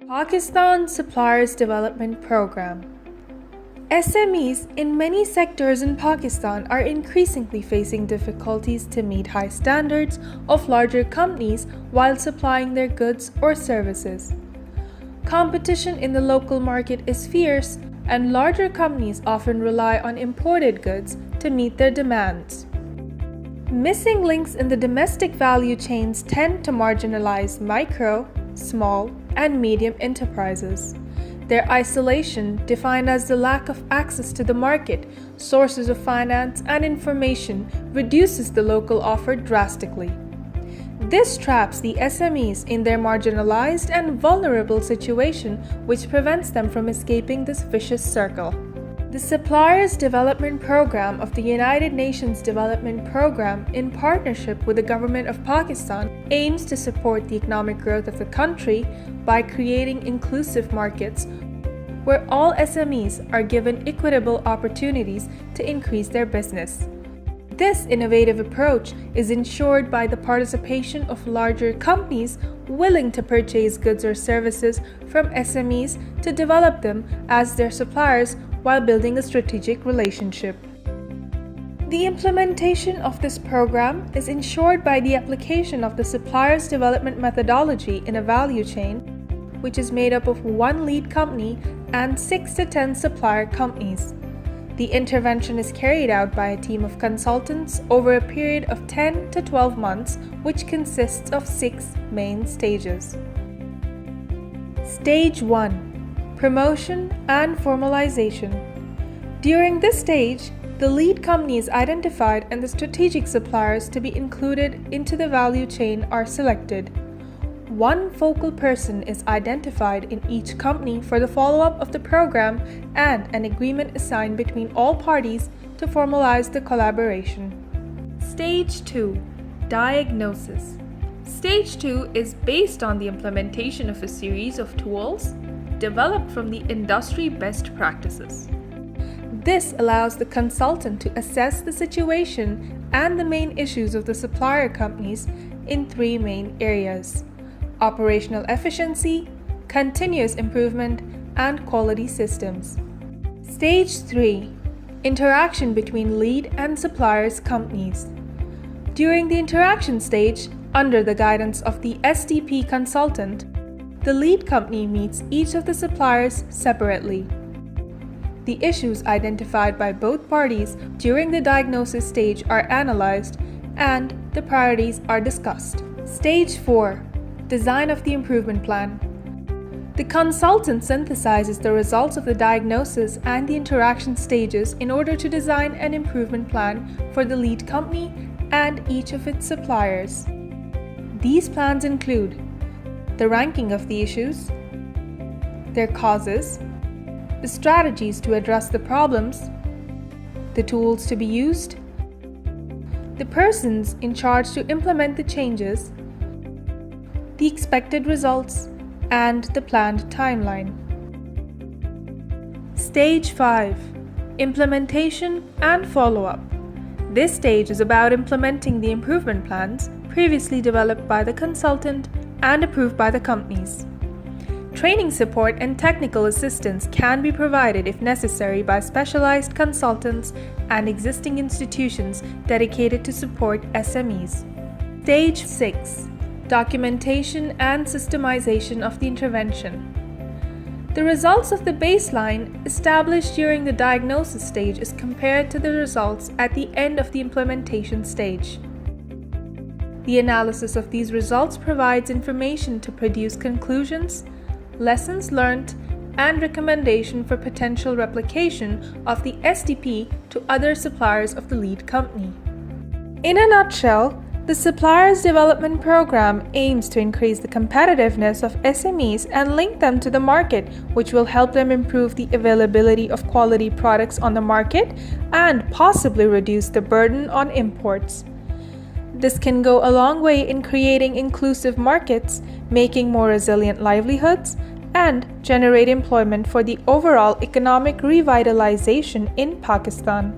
Pakistan Supplier Development Programme. SMEs in many sectors in Pakistan are increasingly facing difficulties to meet high standards of larger companies while supplying their goods or services. Competition in the local market is fierce, and larger companies often rely on imported goods to meet their demands. Missing links in the domestic value chains tend to marginalize micro, small, and medium enterprises. Their isolation, defined as the lack of access to the market, sources of finance, and information, reduces the local offer drastically. This traps the SMEs in their marginalized and vulnerable situation, which prevents them from escaping this vicious circle. The Supplier Development Programme of the United Nations Development Programme, in partnership with the Government of Pakistan, aims to support the economic growth of the country by creating inclusive markets where all SMEs are given equitable opportunities to increase their business. This innovative approach is ensured by the participation of larger companies willing to purchase goods or services from SMEs to develop them as their suppliers while building a strategic relationship. The implementation of this program is ensured by the application of the supplier's development methodology in a value chain, which is made up of one lead company and 6 to 10 supplier companies. The intervention is carried out by a team of consultants over a period of 10 to 12 months, which consists of 6 main stages. Stage 1. Promotion and formalization. During this stage, the lead company is identified and the strategic suppliers to be included into the value chain are selected. One focal person is identified in each company for the follow-up of the program, and an agreement is signed between all parties to formalize the collaboration. Stage 2. Diagnosis. Stage 2 is based on the implementation of a series of tools developed from the industry best practices. This allows the consultant to assess the situation and the main issues of the supplier companies in 3 main areas: operational efficiency, continuous improvement, and quality systems. Stage 3. Interaction between lead and suppliers companies. During the interaction stage, under the guidance of the SDP consultant, the lead company meets each of the suppliers separately. The issues identified by both parties during the diagnosis stage are analyzed, and the priorities are discussed. Stage 4. Design of the improvement plan. The consultant synthesizes the results of the diagnosis and the interaction stages in order to design an improvement plan for the lead company and each of its suppliers. These plans include the ranking of the issues, their causes, the strategies to address the problems, the tools to be used, the persons in charge to implement the changes, the expected results, and the planned timeline. Stage 5. Implementation and follow-up. This stage is about implementing the improvement plans previously developed by the consultant and approved by the companies. Training support and technical assistance can be provided if necessary by specialized consultants and existing institutions dedicated to support SMEs. Stage 6. Documentation and systemization of the intervention. The results of the baseline established during the diagnosis stage is compared to the results at the end of the implementation stage. The analysis of these results provides information to produce conclusions, lessons learned, and recommendation for potential replication of the SDP to other suppliers of the lead company. In a nutshell, the Supplier Development Programme aims to increase the competitiveness of SMEs and link them to the market, which will help them improve the availability of quality products on the market and possibly reduce the burden on imports. This can go a long way in creating inclusive markets, making more resilient livelihoods, and generate employment for the overall economic revitalization in Pakistan.